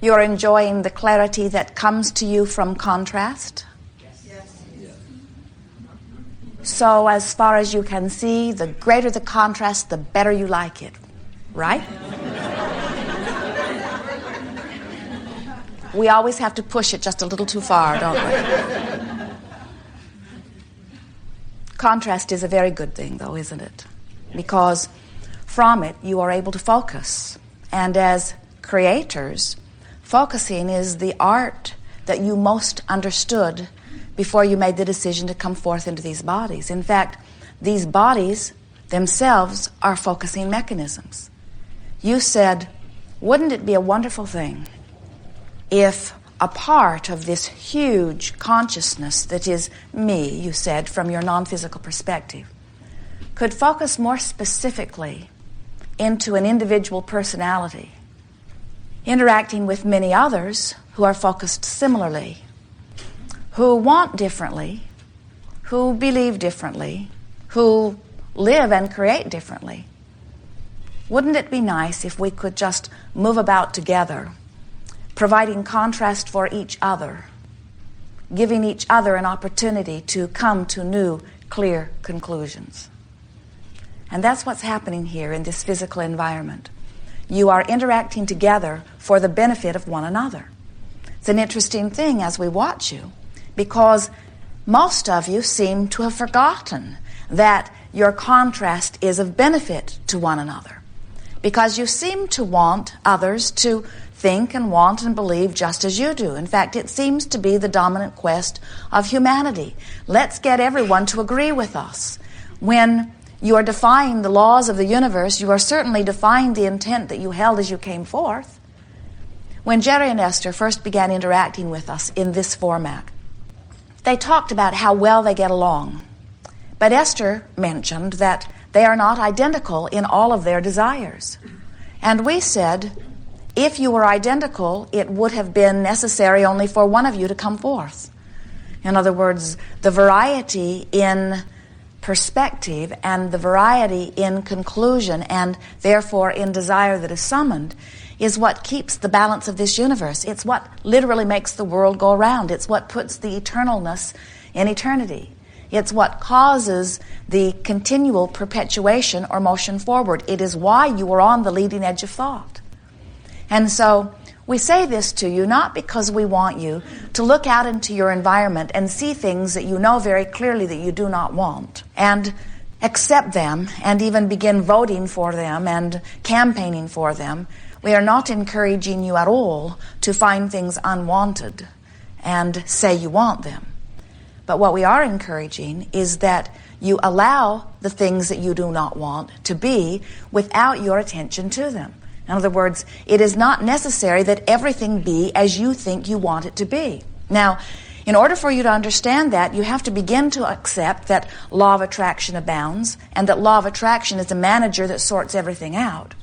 you're enjoying the clarity that comes to you from contrast? Yes. So as far as you can see, the greater the contrast, the better you like it, right? We always have to push it just a little too far, don't we? Contrast is a very good thing, though, isn't it? Because from it, you are able to focus. And as creators, focusing is the art that you most understood before you made the decision to come forth into these bodies. In fact, these bodies themselves are focusing mechanisms. You said, wouldn't it be a wonderful thing if a part of this huge consciousness that is me, you said, from your non-physical perspective, could focus more specifically into an individual personality, interacting with many others who are focused similarly, who want differently, who believe differently, who live and create differently. Wouldn't it be nice if we could just move about together, providing contrast for each other, giving each other an opportunity to come to new, clear conclusions? And that's what's happening here in this physical environment. You are interacting together for the benefit of one another. It's an interesting thing as we watch you, because most of you seem to have forgotten that your contrast is of benefit to one another, because you seem to want others to think and want and believe just as you do. In fact, it seems to be the dominant quest of humanity. Let's get everyone to agree with us. When you are defying the laws of the universe, you are certainly defying the intent that you held as you came forth. When Jerry and Esther first began interacting with us in this format, they talked about how well they get along. But Esther mentioned that they are not identical in all of their desires. And we said, if you were identical, it would have been necessary only for one of you to come forth. In other words, the variety in perspective and the variety in conclusion and therefore in desire that is summoned is what keeps the balance of this universe. It's what literally makes the world go around. It's what puts the eternalness in eternity. It's what causes the continual perpetuation or motion forward. It is why you are on the leading edge of thought. And so we say this to you not because we want you to look out into your environment and see things that you know very clearly that you do not want and accept them and even begin voting for them and campaigning for them. We are not encouraging you at all to find things unwanted and say you want them. But what we are encouraging is that you allow the things that you do not want to be without your attention to them. In other words, it is not necessary that everything be as you think you want it to be. Now, in order for you to understand that, you have to begin to accept that law of attraction abounds and that law of attraction is a manager that sorts everything out.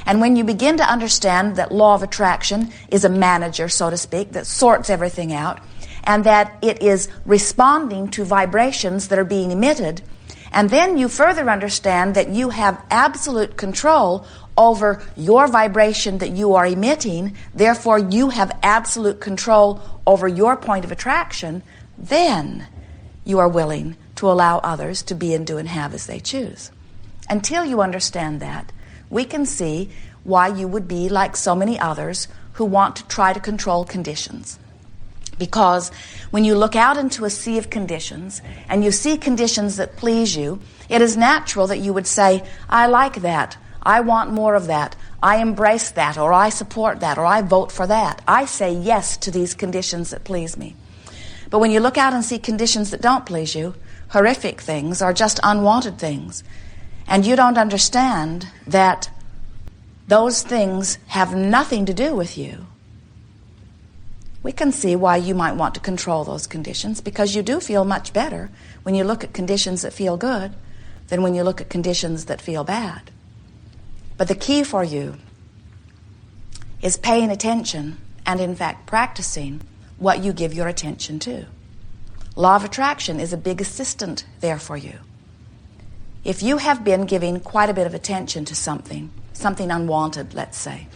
And when you begin to understand that law of attraction is a manager, so to speak, that sorts everything out, and that it is responding to vibrations that are being emitted, and then you further understand that you have absolute control over your vibration that you are emitting, therefore you have absolute control over your point of attraction, then you are willing to allow others to be and do and have as they choose. Until you understand that, we can see why you would be like so many others who want to try to control conditions. Because when you look out into a sea of conditions and you see conditions that please you, it is natural that you would say, I like that, I want more of that, I embrace that, or I support that, or I vote for that. I say yes to these conditions that please me. But when you look out and see conditions that don't please you, horrific things or just unwanted things, and you don't understand that those things have nothing to do with you, we can see why you might want to control those conditions, because you do feel much better when you look at conditions that feel good than when you look at conditions that feel bad. But the key for you is paying attention and, in fact, practicing what you give your attention to. Law of attraction is a big assistant there for you. If you have been giving quite a bit of attention to something unwanted, let's say,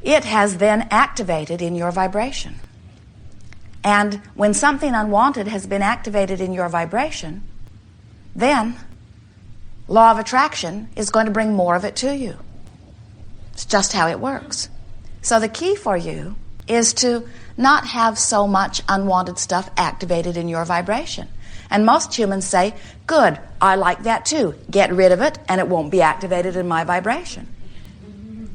it has then activated in your vibration. And when something unwanted has been activated in your vibration, then law of attraction is going to bring more of it to you. It's just how it works. So the key for you is to not have so much unwanted stuff activated in your vibration. And most humans say, good, I like that too. Get rid of it and it won't be activated in my vibration.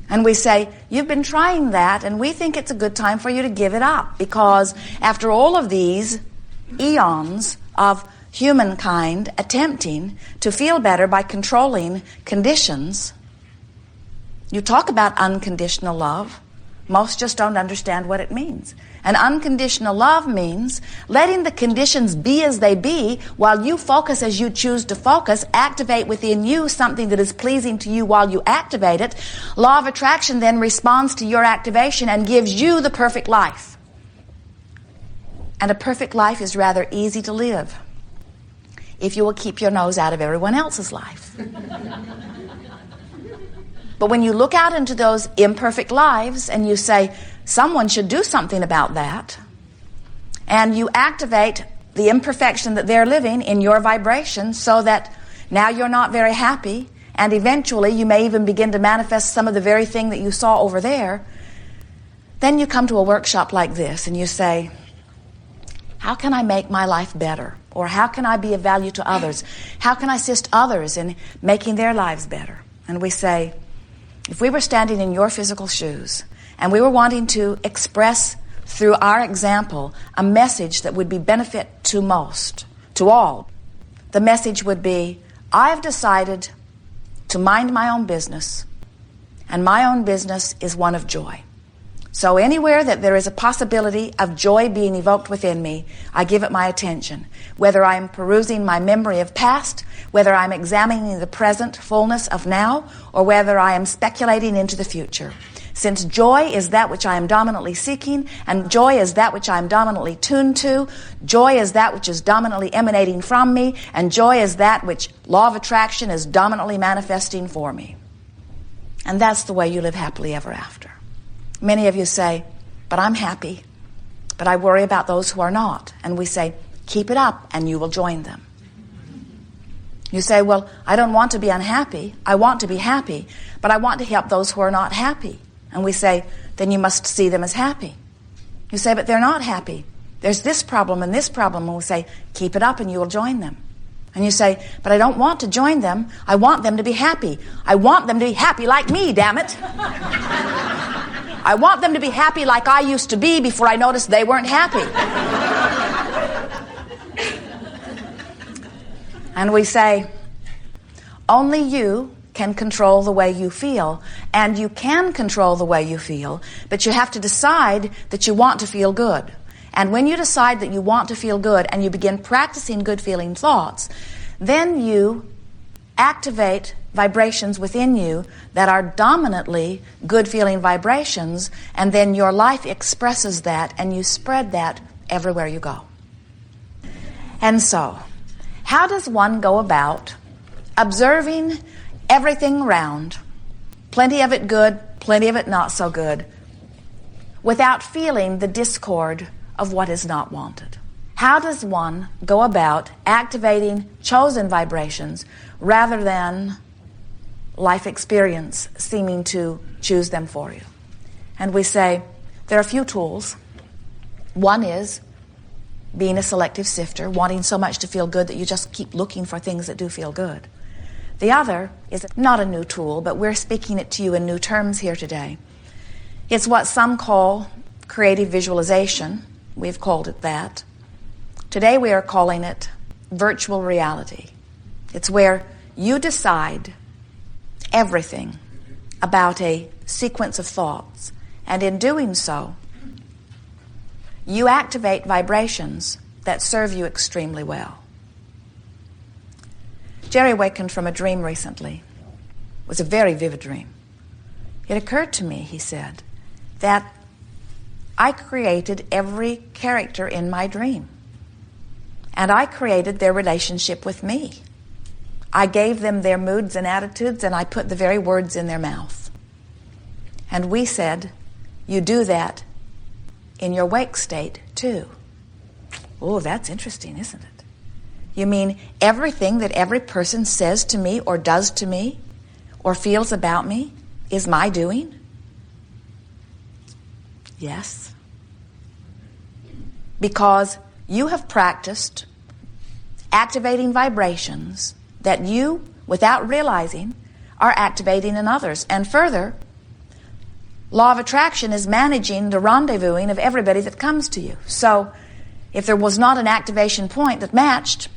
And we say, you've been trying that and we think it's a good time for you to give it up, because after all of these eons of humankind attempting to feel better by controlling conditions, you talk about unconditional love. Most just don't understand what it means. And unconditional love means letting the conditions be as they be while you focus as you choose to focus, activate within you something that is pleasing to you while you activate it. Law of attraction then responds to your activation and gives you the perfect life. And a perfect life is rather easy to live if you will keep your nose out of everyone else's life. But when you look out into those imperfect lives and you say, someone should do something about that, and you activate the imperfection that they're living in your vibration so that now you're not very happy, and eventually you may even begin to manifest some of the very thing that you saw over there, then you come to a workshop like this and you say, how can I make my life better? Or how can I be of value to others? How can I assist others in making their lives better? And we say, if we were standing in your physical shoes and we were wanting to express through our example a message that would be benefit to most, to all, the message would be, I have decided to mind my own business, and my own business is one of joy. So anywhere that there is a possibility of joy being evoked within me, I give it my attention. Whether I'm perusing my memory of past, whether I'm examining the present fullness of now, or whether I am speculating into the future. Since joy is that which I am dominantly seeking, and joy is that which I am dominantly tuned to, joy is that which is dominantly emanating from me, and joy is that which law of attraction is dominantly manifesting for me. And that's the way you live happily ever after. Many of you say, but I'm happy, but I worry about those who are not. And we say, keep it up and you will join them. You say, well, I don't want to be unhappy. I want to be happy, but I want to help those who are not happy. And we say, then you must see them as happy. You say, but they're not happy. There's this problem and this problem. And we say, keep it up and you will join them. And you say, but I don't want to join them. I want them to be happy. I want them to be happy like me, damn it. I want them to be happy like I used to be before I noticed they weren't happy. And we say, only you can control the way you feel. And you can control the way you feel, but you have to decide that you want to feel good. And when you decide that you want to feel good and you begin practicing good feeling thoughts, then you activate vibrations within you that are dominantly good feeling vibrations, and then your life expresses that and you spread that everywhere you go. And so, how does one go about observing everything around, plenty of it good, plenty of it not so good, without feeling the discord of what is not wanted? How does one go about activating chosen vibrations rather than life experience seeming to choose them for you? And we say there are a few tools. One is being a selective sifter, wanting so much to feel good that you just keep looking for things that do feel good. The other is not a new tool, but we're speaking it to you in new terms here today. It's what some call creative visualization. We've called it that. Today we are calling it virtual reality. It's where you decide everything about a sequence of thoughts, and in doing so, you activate vibrations that serve you extremely well. Jerry awakened from a dream recently. It was a very vivid dream. It occurred to me, he said, that I created every character in my dream. And I created their relationship with me. I gave them their moods and attitudes, and I put the very words in their mouth. And we said, you do that in your wake state too. Oh, that's interesting, isn't it? You mean everything that every person says to me or does to me or feels about me is my doing? Yes. Because you have practiced activating vibrations that you, without realizing, are activating in others. And further, law of attraction is managing the rendezvousing of everybody that comes to you. So if there was not an activation point that matched,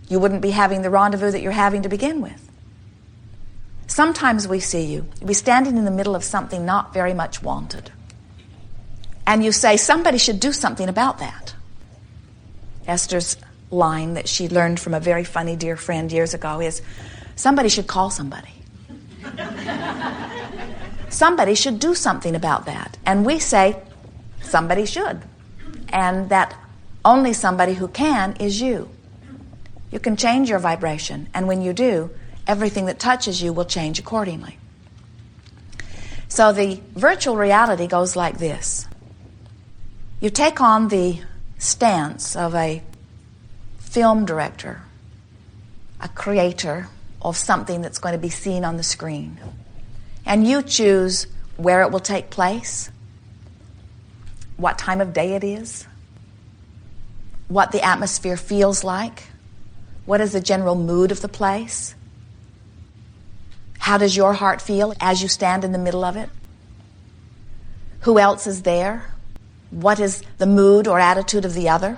you wouldn't be having the rendezvous that you're having to begin with. Sometimes we see you be standing in the middle of something not very much wanted. And you say, somebody should do something about that. Esther's line that she learned from a very funny dear friend years ago is, somebody should call somebody. Somebody should do something about that. And we say, somebody should. And that only somebody who can is you. You can change your vibration, and when you do, everything that touches you will change accordingly. So the virtual reality goes like this. You take on the stance of a film director, a creator of something that's going to be seen on the screen. And you choose where it will take place, what time of day it is, what the atmosphere feels like, what is the general mood of the place, how does your heart feel as you stand in the middle of it, who else is there, what is the mood or attitude of the other,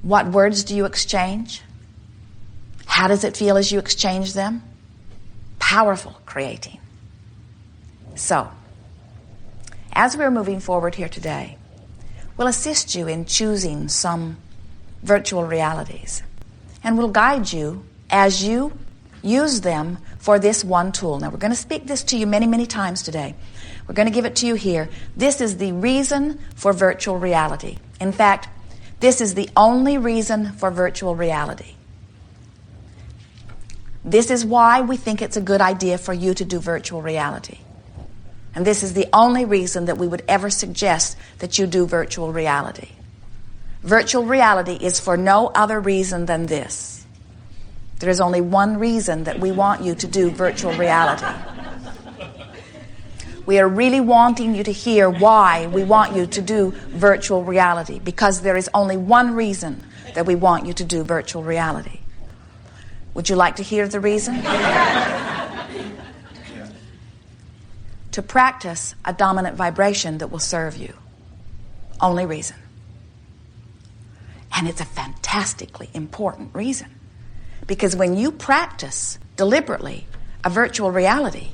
what words do you exchange, how does it feel as you exchange them? Powerful creating. So, as we're moving forward here today, we'll assist you in choosing some virtual realities, and we'll guide you as you use them for this one tool. Now, we're going to speak this to you many, many times today. We're going to give it to you here. This is the reason for virtual reality. In fact, this is the only reason for virtual reality. This is why we think it's a good idea for you to do virtual reality. And this is the only reason that we would ever suggest that you do virtual reality. Virtual reality is for no other reason than this. There is only one reason that we want you to do virtual reality. We are really wanting you to hear why we want you to do virtual reality, because there is only one reason that we want you to do virtual reality. Would you like to hear the reason? To practice a dominant vibration that will serve you. Only reason. And it's a fantastically important reason. Because when you practice deliberately a virtual reality,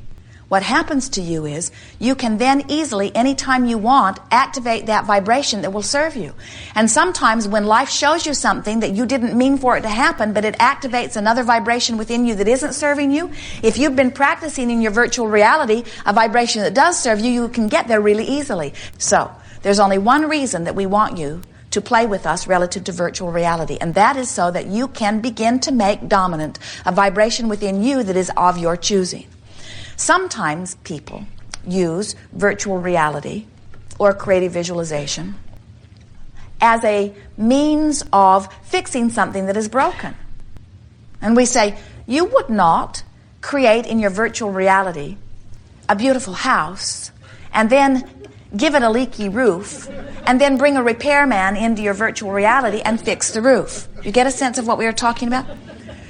what happens to you is you can then easily, anytime you want, activate that vibration that will serve you. And sometimes when life shows you something that you didn't mean for it to happen, but it activates another vibration within you that isn't serving you, if you've been practicing in your virtual reality a vibration that does serve you, you can get there really easily. So, there's only one reason that we want you to play with us relative to virtual reality, and that is so that you can begin to make dominant a vibration within you that is of your choosing. Sometimes people use virtual reality or creative visualization as a means of fixing something that is broken. And we say, you would not create in your virtual reality a beautiful house and then give it a leaky roof and then bring a repairman into your virtual reality and fix the roof. You get a sense of what we are talking about?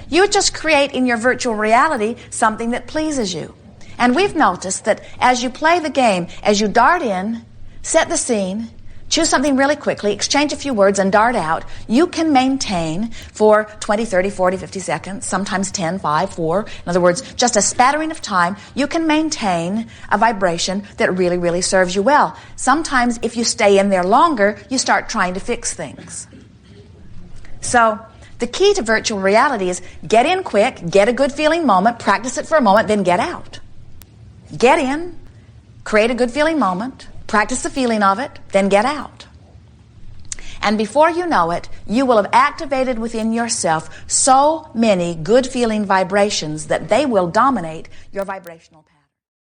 You just create in your virtual reality something that pleases you. And we've noticed that as you play the game, as you dart in, set the scene, choose something really quickly, exchange a few words, and dart out, you can maintain for 20, 30, 40, 50 seconds, sometimes 10, 5, 4. In other words, just a spattering of time, you can maintain a vibration that really, really serves you well. Sometimes if you stay in there longer, you start trying to fix things. So, the key to virtual reality is get in quick, get a good feeling moment, practice it for a moment, then get out. Get in, create a good feeling moment, practice the feeling of it, then get out. And before you know it, you will have activated within yourself so many good feeling vibrations that they will dominate your vibrational pattern.